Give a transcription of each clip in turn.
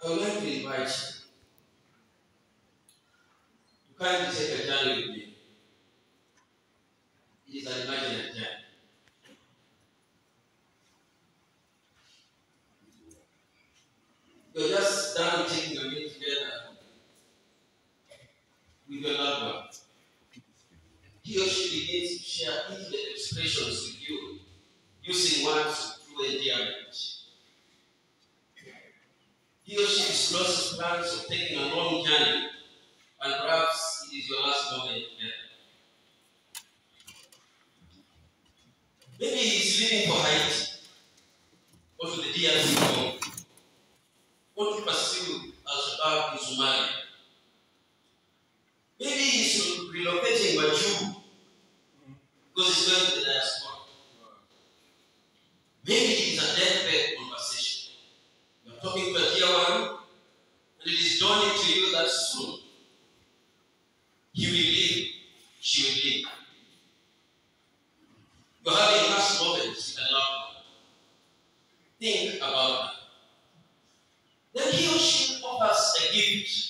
I would like to invite you to kindly take a journey with me. It is an imaginary journey. You're just done taking a meal together with your loved one. He or she begins to share intimate expressions with you, using words through endearment. He or she discloses plans of taking a long journey, and perhaps it is your last moment together. Maybe he is leaving for Haiti, or to the DRC Congo, or to pursue Al-Shabaab in Somalia. Maybe he is relocating Wajuu because he's going to the diaspora. Maybe it is a deathbed conversation. You're talking to a dear one, and it is dawning to you that soon he will leave, she will leave. You're having last moments with a loved one. Think about that. Then he or she offers a gift.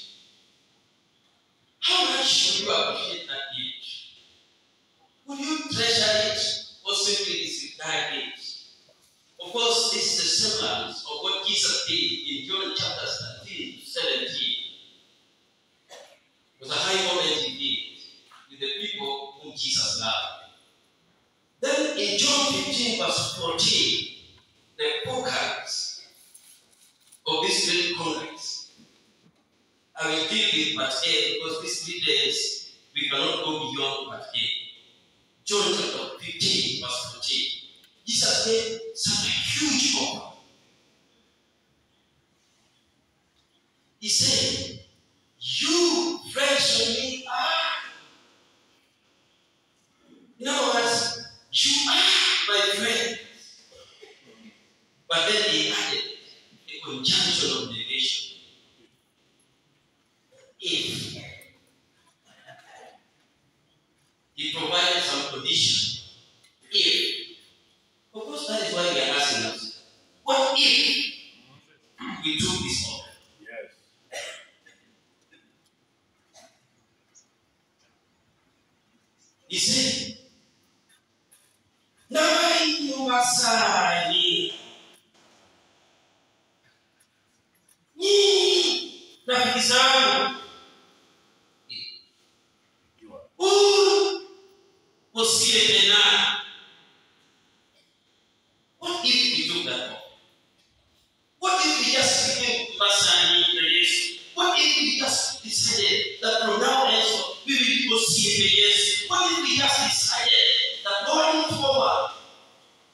How much should you appreciate that gift? Would you treasure it or simply disregard it? Of course, this is a semblance of what Jesus did in John chapters 13 to 17. It was a high moment he did with the people whom Jesus loved. Then in John 15 verse 14, the focus of this great congress, I will deal with part A because these 3 days we cannot go beyond part A. John chapter 15 verse 14. Jesus made such a huge offer. He said, "You friends of me are." In other words, you are my friends. But then he added a conjunction of negation. If he provided some condition, if, of course, that is why we are asking us, what if we took this offer? Yes. He said, "Nai Masani ni rafiki zangu usiye tena." What if we took that offer? What if we just became Masani to Jesus? What if we just decided that from now on we will go see Jesus? What if we just decided that going forward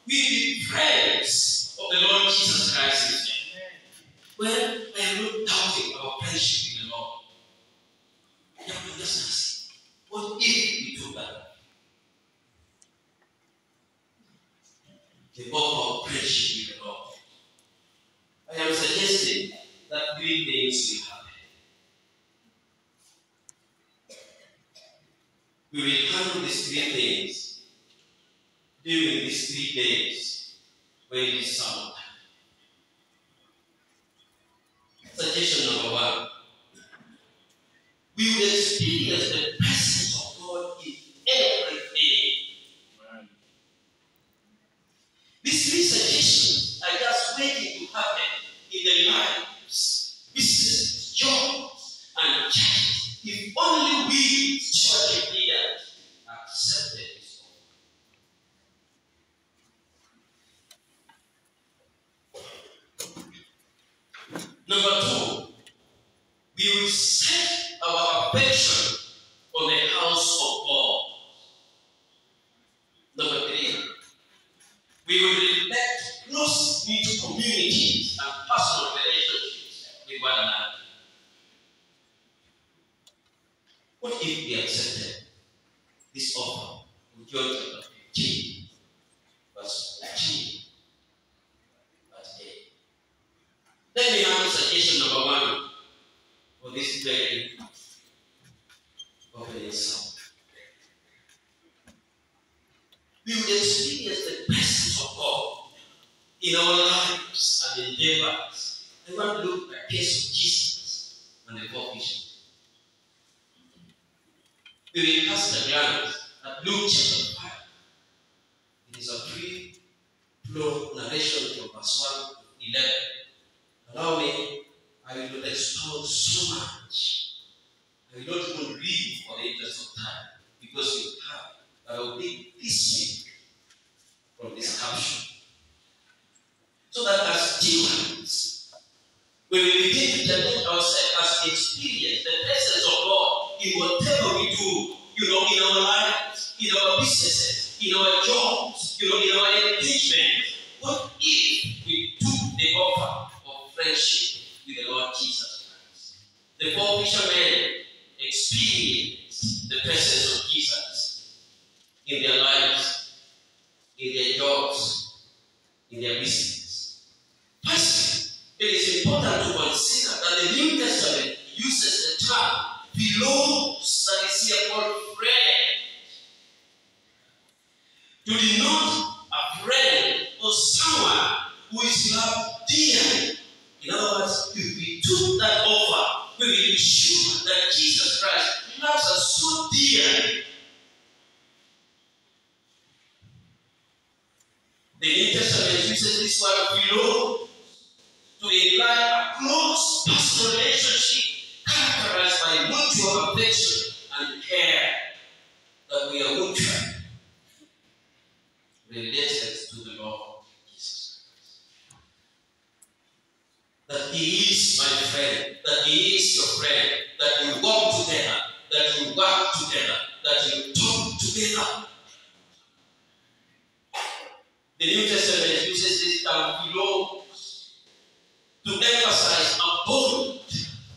we will be friends of the Lord Jesus Christ? Well, I am not doubting our friendship with the Lord. I am just asking, what if we took that? The offer of friendship with the Lord. I am suggesting that 3 things will happen. We will handle these 3 things during these 3 days when it is summertime. Suggestion number 1. We will experience the presence of God in everything. Right. These 3 suggestions are just waiting to happen in the lives, businesses, jobs, and churches. If only we, stewardship leaders, accepted this offer. Number 2, we will set our affection on the house of God. Number 3, we will reflect close-knit communities and personal relationships with one another. What if we accepted this offer in John chapter 15, verse 14, verse 8? Let me have suggestion number 1 for this very opening song. We will experience the presence of God in our lives and endeavors I want to look at the case of Jesus and the four fishes. We will cast a glance at Luke chapter 5. It is a free-flow narration from verse 1 to 11. Allow me, I will not expound so much. I will not even read for the interest of time, because you have. I will take this from this caption. So that as stewards, we will begin to challenge ourselves as experience the presence of God in whatever we do, in our lives, in our businesses, in our jobs, in our engagement. What if we took the offer of friendship with the Lord Jesus Christ? The four fishermen experienced the presence of Jesus in their lives, in their jobs, in their business. First, it is important to consider that the New Testament uses the term "philos," that is here called friend, to denote a friend or someone who is loved dearly. In other words, if we took that offer, we will be sure that Jesus Christ loves us so dearly. The New Testament uses this word "philo" to imply a close personal relationship characterized by mutual affection and care, that we are mutually related to the Lord Jesus Christ. That He is my friend, that He is your friend, that you walk together, that you work together, that you talk together. The New Testament uses this term "philo" to emphasize a bond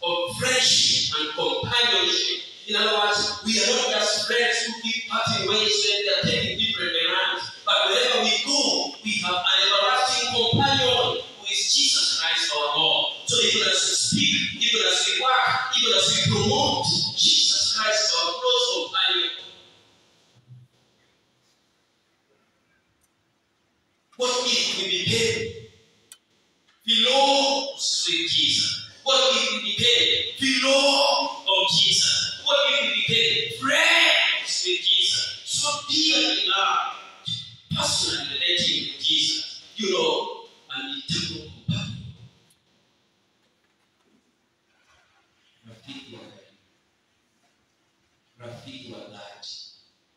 of friendship and companionship. In other words, we are not just friends who keep parting ways when they are taking different demands, but wherever we go, we have an everlasting companion who is Jesus Christ our Lord. So even as we speak, even as we work, even as we promote, Jesus Christ is our close companion. What if we became philos with Jesus? What if we became philo of Jesus? What if we became friends with Jesus? So dearly loved, personally relating with Jesus, an eternal companion. Rafiki wa dhati,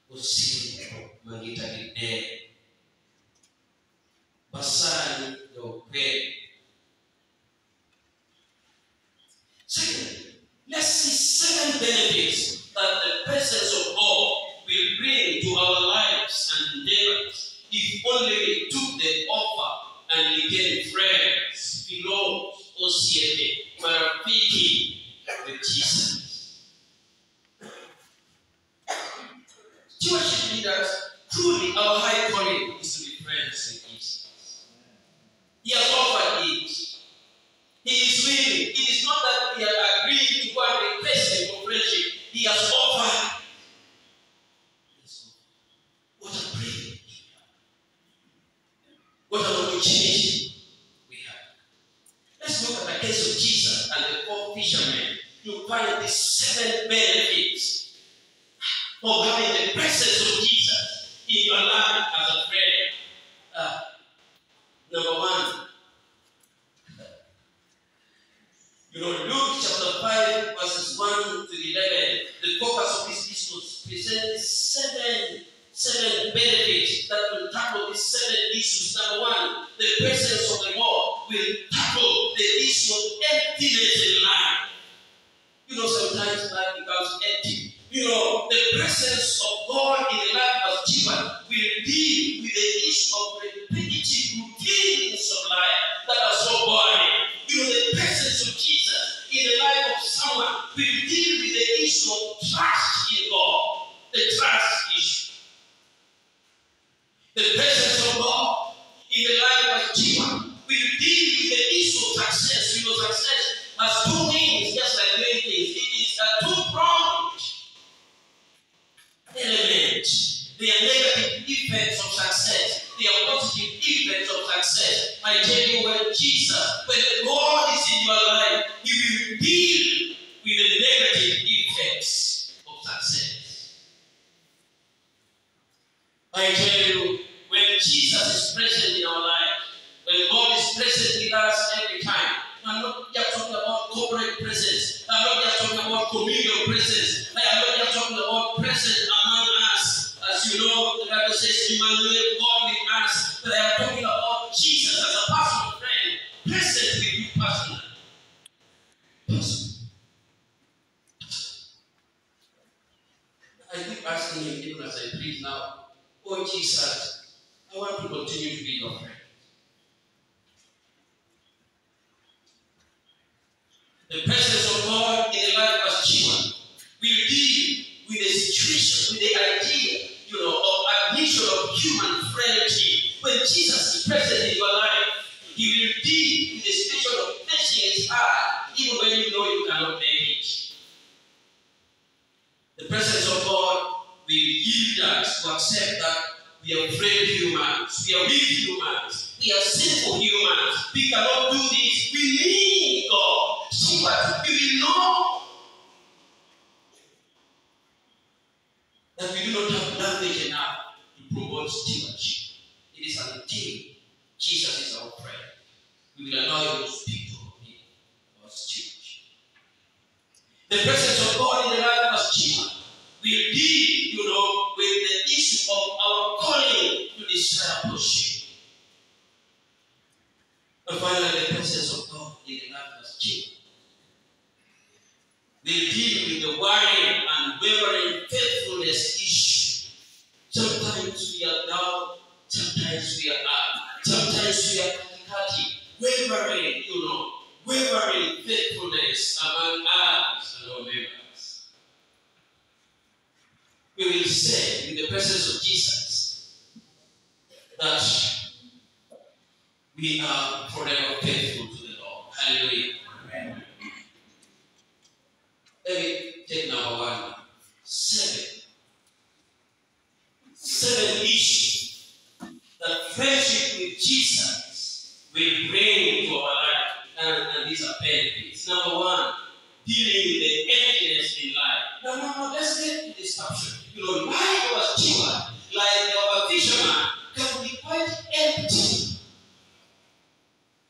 usiri Mangita Gidee, basari ya ukweli. Second, let's see 7 benefits that the presence of God will bring to our lives and endeavors if only we took the offer and became friends, philos, OCFA, marafiki with Jesus. Stewardship leaders, truly our high calling is to be friends with Jesus. He has offered it. He is willing. It is not that we have agreed to go and request him for friendship. He has offered. What a privilege. What an opportunity we have. Let's look at the case of Jesus and the 4 fishermen to find these 7 benefits of having the presence of Jesus in your life as a friend. Number 1. Luke chapter 5, verses 1 to 11, the focus of this discourse presents 7 benefits that will tackle these 7 issues. Number 1, the presence of the Lord will tackle the issue of emptiness in life. Sometimes life becomes empty. The presence of God in the life of Stephen will deal with the issue of repetitive routines of life that are so boring. The presence of Jesus in the life of someone will deal with the issue of trust in God. The trust issue. The presence of God in the life of Stephen will deal with the issue of success. Success has 2 wings, just like many things. It is a 2-pronged element. There are negative effects of success. There are positive effects of success. I tell you, when God is is present with us every time. I'm not just talking about corporate presence. I'm not just talking about communal presence. I am not just talking about presence among us. As you know, the Bible says, Emmanuel, God with us. But I am talking about Jesus as a personal friend, present with you personally. I keep asking him, even as I preach now, oh Jesus, I want to continue to be your friend. The presence of God in the life of children will deal with the situation, with the idea, of admission of human frailty. When Jesus is present in your life, he will deal with the situation of fleshing his heart, even when you know you cannot make it. The presence of God will yield us to accept that we are frail humans, we are weak humans, we are sinful humans, we cannot do this, we need God. So what we will know that we do not have language enough to promote stewardship. It is until Jesus is our friend, we will allow him to speak to him about stewardship. The presence of God in the life of children will deal, with the issue of our calling to discipleship. And finally, the presence of God in the life of children will deal with the worrying and wavering faithfulness issue. Sometimes we are down, sometimes we are up, sometimes we are wavering, wavering faithfulness among us and our members. We will say in the presence of Jesus that we are forever faithful to the Lord. Hallelujah. Amen. Let me take number 1. 7 issues that friendship with Jesus will bring to our life. And these are benefits. Number 1, dealing with the emptiness in life. No, let's get to this caption. Life of a steward, like of a fisherman, can be quite empty.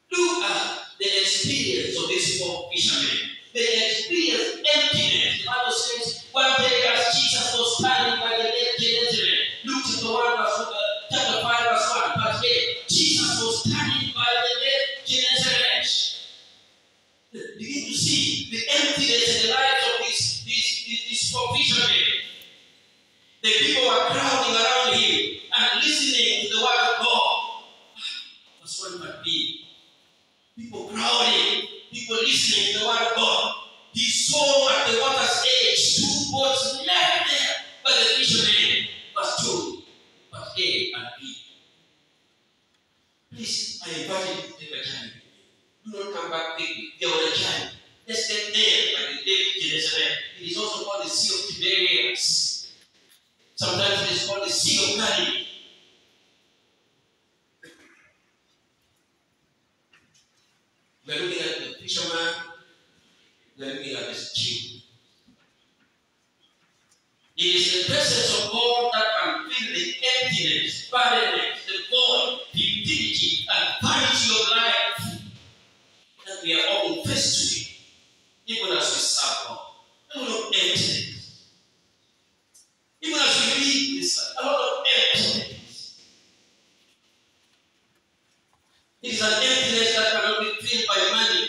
Look at the experience of these 4 fishermen. They experienced emptiness. The Bible says, one day as Jesus was standing by the lake Gennesaret, Luke chapter 5 verse 1. But here, Jesus was standing by the lake Gennesaret. Begin to see the emptiness in the lives of these 4 fishermen. The people were crowding around him and listening to the word of God. That's what it might be. People crowding, people listening to the word of God. He saw at the water's edge 2 boats left there by the fishermen. Verse 2. But A and B. Please, I invite you to take a journey. Do not come back quickly. They were a journey. Let's get there by the lake Gennesaret. It is also called the Sea of Tiberias. Sometimes it is called the Sea of Galilee. We are looking at the fisherman, we are looking at the steward. It is the presence of God that can fill the emptiness, barrenness, the void, the futility, and vanity of life that we are all faced with, even as we serve God. A lot of emptiness. Even as we read this, a lot of emptiness. It is an emptiness that cannot be filled by money.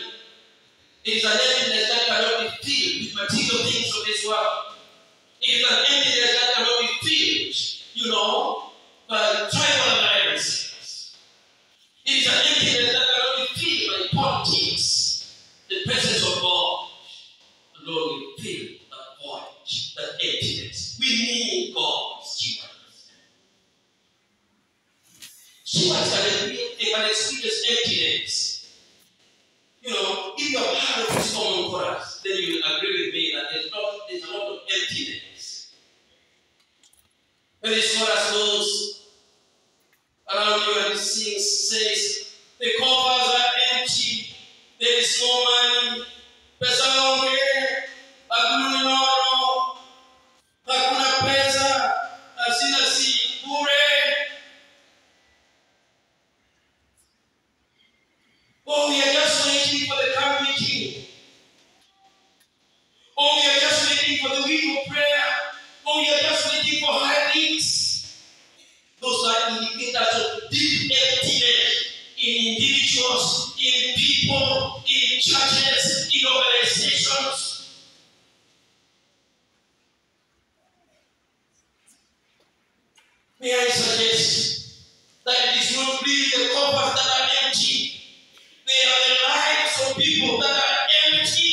It is an emptiness that cannot be filled with material things of this world. It is an emptiness that cannot be filled, by tribal alliances. It is an emptiness that cannot be filled by politics. The presence of God, the Lord will fill that void, that emptiness. We need God, stewards. Stewards can experience emptiness. If you have heard of this common chorus, then you will agree with me that there's a lot of emptiness. When this chorus goes around you and it says, the coffers are empty, there is no money, pesa onge, hakuna nono, hakuna pesa, asina si bure. Or we are just waiting for the coming king. Or we are just waiting for the week of prayer. Or we are just waiting for high things. Those are indicators of deep emptiness in individuals, in people, in churches, in organizations. May I suggest that it is not really the coffers that are empty. They are the lives of people that are empty.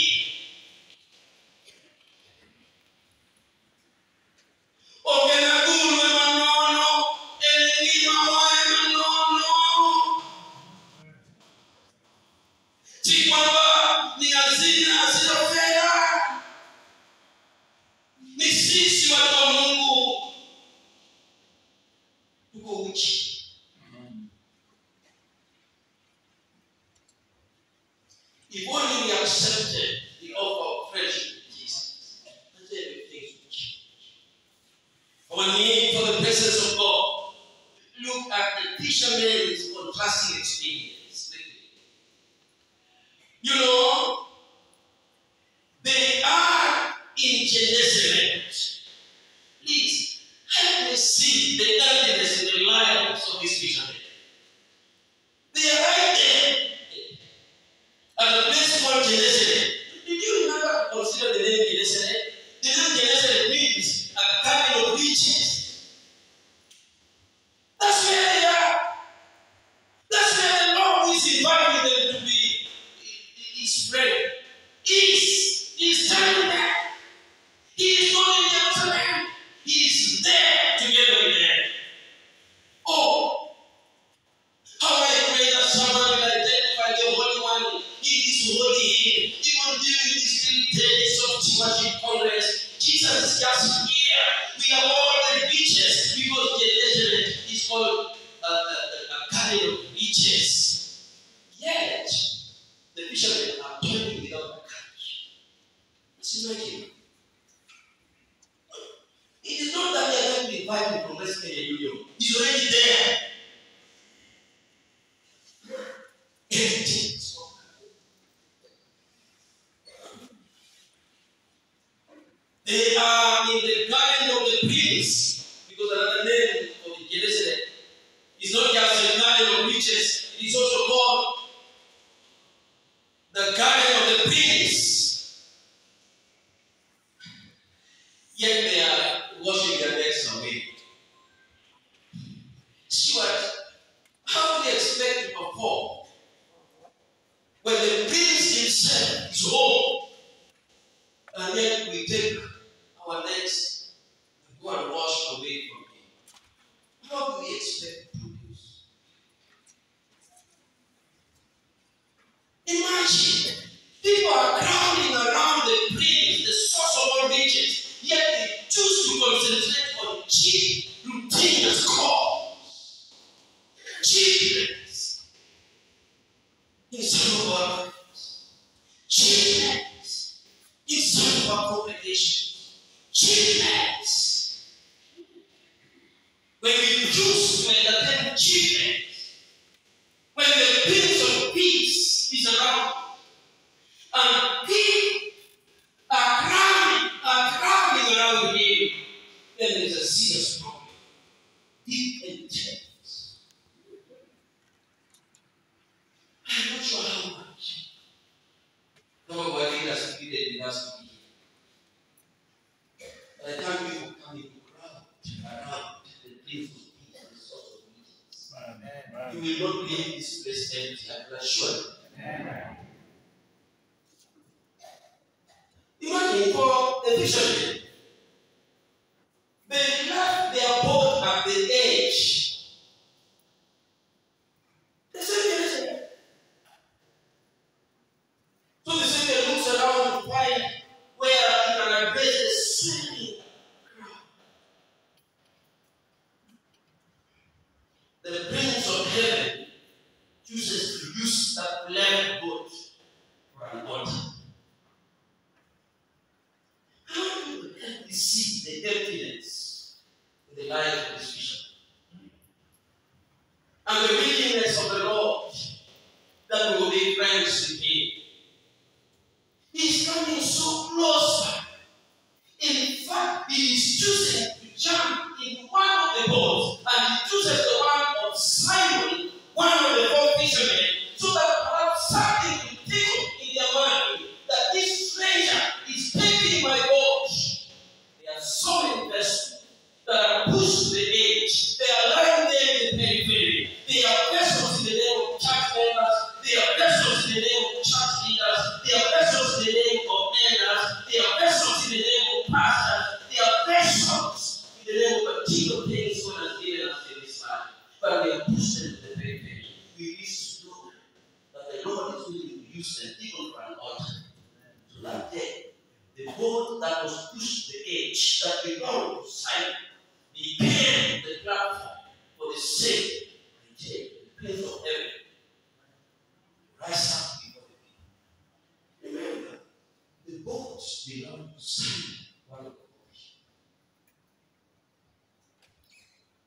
If only we accepted the offer of friendship with Jesus, then everything would change. Our need for the presence of God. Look at the fisherman's contrasting experience. You know, they are in Gennesaret. Please, help me see the emptiness in the lives of these fishermen. They are right there at a place called Gennesaret. Did you remember to consider the name Gennesaret? The name Gennesaret means a garden of riches. That's where they are. That's where the Lord is inviting them to be his friend. He's standing there. He is not in Jerusalem. He is there together with them. Oh, how I pray that someone will identify the Holy One in this holy hill. Even during these 3 days of stewardship congress, Jesus is just here. We are all the riches because the Nazareth is called a garden of riches. Yet, the fishermen are toiling without courage. Let's imagine. It is not that they are going to invite him from West Union. He's already there. They are in the garden of the prince, because another name of the Gennesaret is not just the garden of riches, it is also called the garden of the prince. Yet they are washing their necks away. Steward, how do they expect to perform when the prince himself is home, and yet we take our necks and go and wash away from him? How do we expect to do this? Imagine, people are crowding around the prince, the source of all riches, yet they choose to concentrate on cheap, routine cause. Cheapness in some of our lives. Cheapness in some of our congregations. Cheapness. When we choose to entertain cheapness, when the Prince of Peace is around, and people are crowding around him, then there's a serious problem. Deep intense. I'm not sure how much. Some of our leaders needed in us to be here. By the time people come in crowd around the Prince of Peace and the source of riches, you will not leave this place empty, I can assure you. Imagine for the fishermen, they left their boat at the edge. They said, so the Savior looks around to find where he can address the swelling crowd. The Prince of Heaven chooses to use that left boat for an altar. How do you see the emptiness in the life of this fisherman? And the willingness of the Lord that we will be friends with him. He's coming so close. In fact, he is choosing to jump in one of the boats, and he chooses the one of Simon, one of the four fishermen, so that perhaps something will tickle in their mind that this stranger is taking my boat. There are so many vessels that are pushed to the edge. They are lying there in the periphery. They are vessels in the name of church members. They are vessels in the name of church leaders. They are vessels in the name of elders. They are vessels in the name of pastors. They are vessels in the name of material things God has given us in this life. But we are pushed them to the periphery. We need to know that the Lord is willing to use them even for an altar. So that day, the boat that was pushed to the edge, that belonged to Simon, became the platform for the sake and take the place of heaven. Rise up before the people. Remember, the boat belonged to Simon, one of the boys.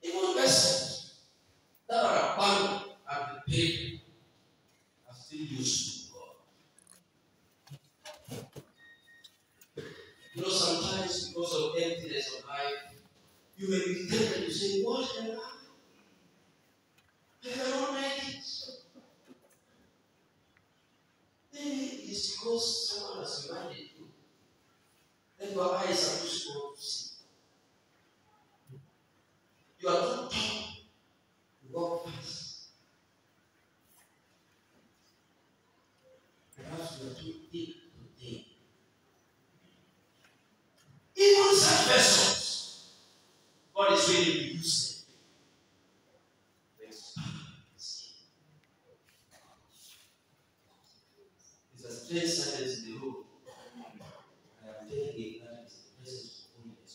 It was vessels that are abandoned at the pavement are still used to God. You know, sometimes because of emptiness of life, you may be tempted to say, what am I? I cannot make it. Maybe it's because someone has reminded you that your eyes are too small to see. You are too tall to walk fast. Perhaps you are too deep to think. Even such vessels, God is willing to use them. It's a strange silence in the room. I am telling you that is the presence of holiness.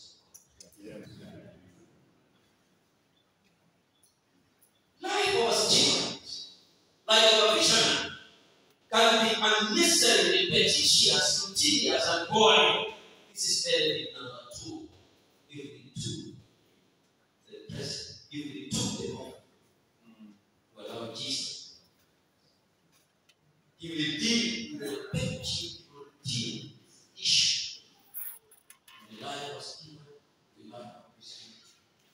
Life of a student, like a fisherman, can be unnecessarily repetitious, routinious, and boring. This is benefit number 2. If we took the present, if we took the moment to allow Jesus, he will deal with the repetitive routine issue in the life of Stephen, in the life of Christian,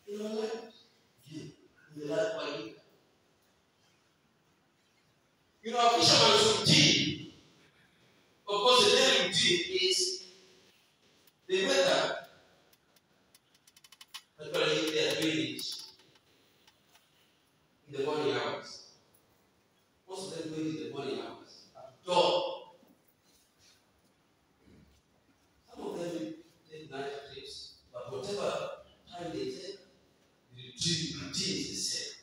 in our lives, in the life of our leader. You know, a fisherman's routine, of course, the daily routine is the weather. Actually, they are doing it in the morning hours. Most of them do it in the morning hours. At dawn. Some of them take night trips, but whatever time they take, the routine is the same.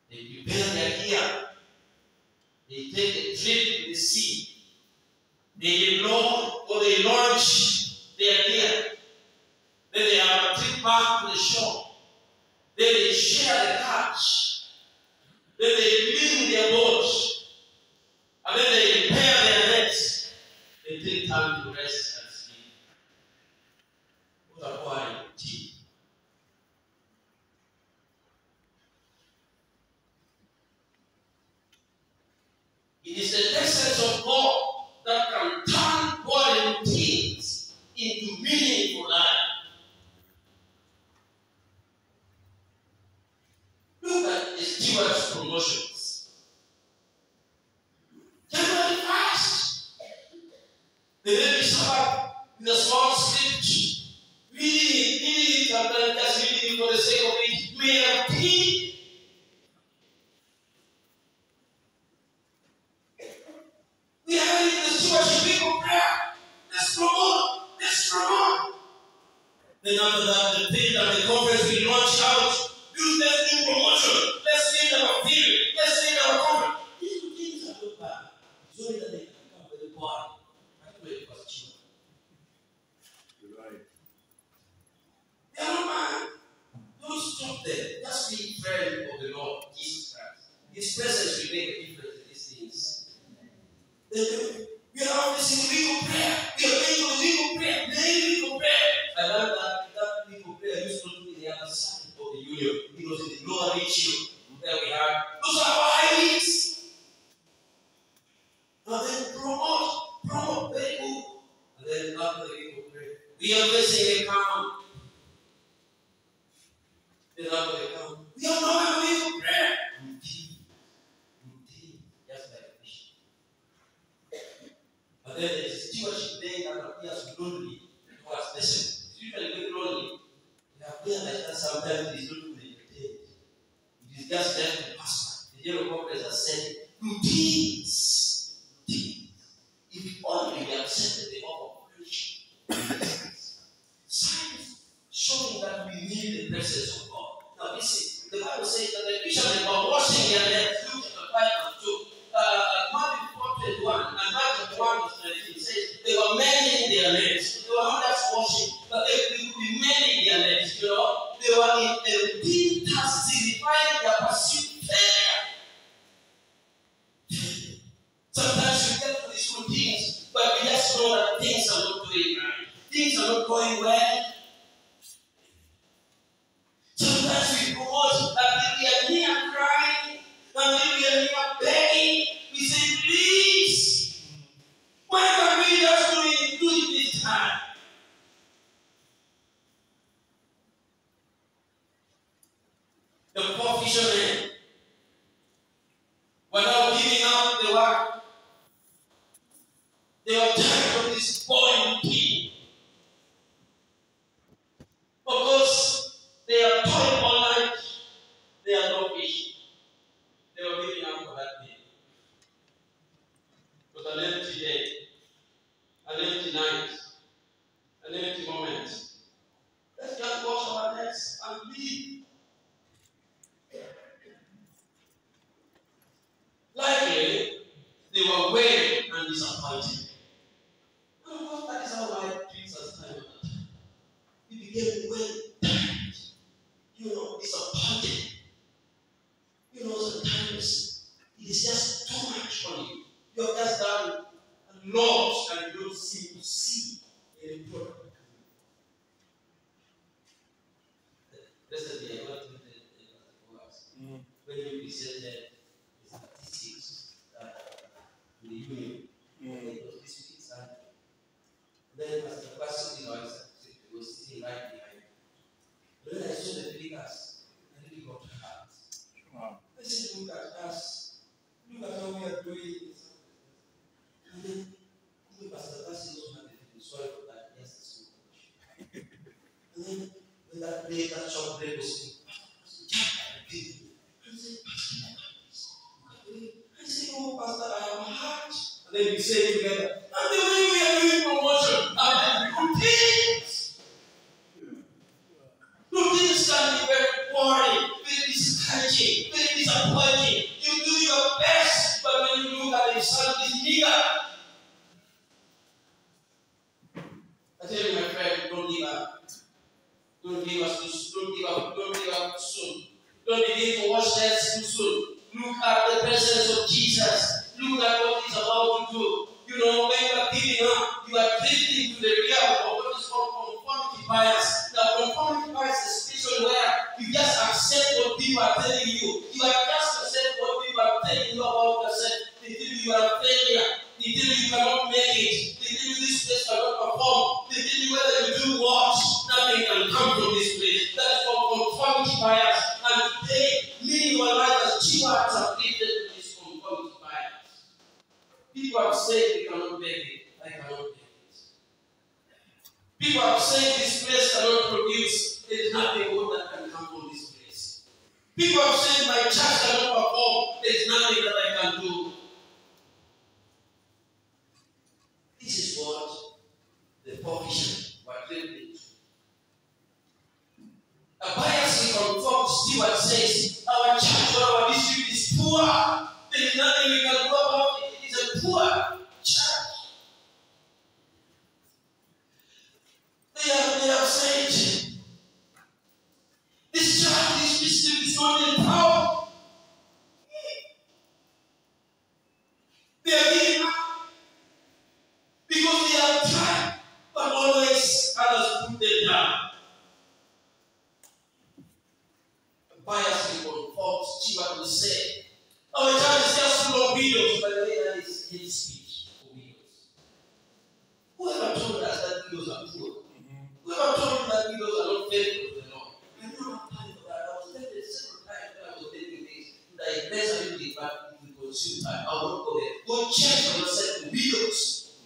They prepare their gear. They take a trip to the sea. They load or they launch their gear. Then they have a trip back to the shore. Then they share the catch. Then they clean their boats. And then they repair their nets. They take time to rest and sleep. What a quiet routine. It is the presence of God that can turn boring routines into meaningful life. Look at the steward's promotions. January 1st, the baby served in a small script, reading it, sometimes just reading it for the sake of it, may have been. We are having the stewardship week of prayer. Let's promote. Let's promote. Then after that, the thing that the conference will launch out. Let's do promotion. Let's name our field. Let's name our conference. These two things are not bad. It's only that they can become very boring. I don't know if it was cheap. You're right. They are not bad. Don't stop them. Just be friend of the Lord Jesus Christ. His presence will make a difference in these things. We are always in the week of prayer. We are going to the week of prayer. The week of prayer. I learned that week of prayer used to be the other side of the union. It was in the lower region where we had. Those are our high weeks. are facing a calm. We don't know how to pray. Routine. Just like a fish. But then there is a stewardship there that appears lonely towards the person. It's usually very lonely. You have realized that sometimes it is not meditated. It is just left to pastor. The yellow conference has said, routines. Routines. If only we accepted the offer of creation. Signs showing that we need the presence of God. Now listen, the Bible says that the fishermen were washing their nets. Luke chapter 5 and 2. Matthew 4:21 and Matthew 1 verse 19 says they were mending their nets. They were not just washing, but they would be mending their nets. You know, they were in a routine task signifying their pursuit failure. Sometimes we get to these routines, but we just know that things are not doing right. Things are not going well. Sometimes we promote that we are near crying, until we are near begging. We say, please, why can't we just do it this time? The poor fishermen were now giving up the work. They were tired of this boring routine. Because they are toiled all night, they are no fish. They were giving up for that day. It was an empty day, an empty night, an empty moment. Let's just wash our nets and leave. Likely, they were weary and disappointed. And of course, that is how life treats us time after time. We became well tired, disappointed. Sometimes it is just too much for you. You have just done a lot and you don't seem to see any product. Yesterday, I went to the works. When you presented the statistics to the union, it was this week Sunday. Then, as the person was sitting right behind me. When I saw the figures, I really got hurt. Wow. I said, look at us. Look at how we are doing. And then, Pastor Bassi also had the sorry for that. Yes, it's so much. And then, when that day, that short break was saying, I said, oh, Pastor, I am hurt. And then we say together, and the way we are doing promotion, routines. Routines can be very boring, very discouraging, very disappointing. You do your best, but when you look at the result, it's meager. I tell you, my friend, don't give up. Don't give up too soon. Don't begin to watch that too soon. Look at the presence of Jesus. Look at what he's about to do. When you are giving up, you are drifting to the realm of what is called conformity bias. Now, conformity bias is a situation where you just accept what people are telling you. You are just accept what people are telling you about yourself. They tell you you are a failure. They tell you you cannot make it. They tell you this place cannot perform. They tell you whether you do what, nothing can come from this place. That is called conformity bias. And today, many of our lives as stewards are drifted to this conformity bias. People have said they cannot make it. I cannot make it. People have said this place cannot produce. There is nothing good that can come from this place. People have said my church cannot perform. There is nothing that I can do. This is what the politicians were driven into. A biasly conformed steward says, our church or our district is poor. There is nothing we can do about it. It is a poor church. They have said, this church, this district is not in power. They are giving up because they have tried, but always others put them down. Biasly conformed steward will say, our church is just full of widows. By the way, that is hate speech for widows. Whoever told us that widows are poor? there. Go check for yourself the widows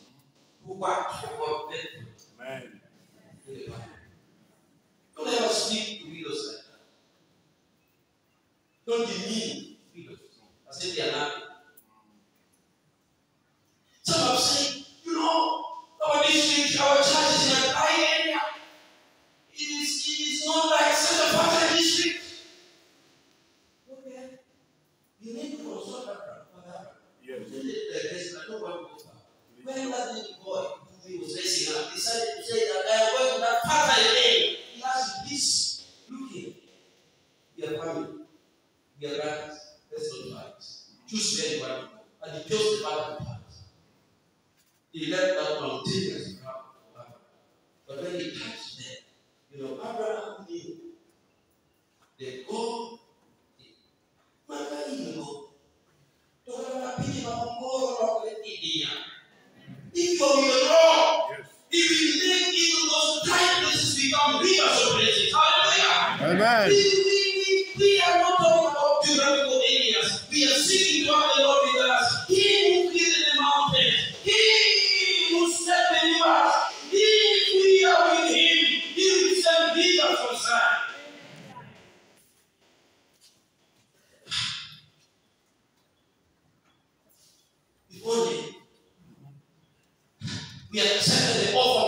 who work for God faithfully. Amen. Don't ever speak to widows like that. Don't demean widows as if they are nothing. Some have said, our district, our church is in a dry area. It is not like such a fertile district. Okay. You need to consult that. Yes. I don't want to go far. When that little boy who was raising up decided to say that I am going to that fertile area, he asked me, please, look here. We are family. We are brothers. Let's not fight. Choose where you want to go. And he chose the battle path. He left that mountainous ground. But when he touched them, Abraham knew that God, if you withdraw, if you make even those tight places become rivers of blessings. Hallelujah. Amen. We are not talking about geographical areas. We are seeking to have the Lord with us. He who created the mountains, He who set the rivers. If we are with Him, He will send rivers from Zion. If only we accepted the offer.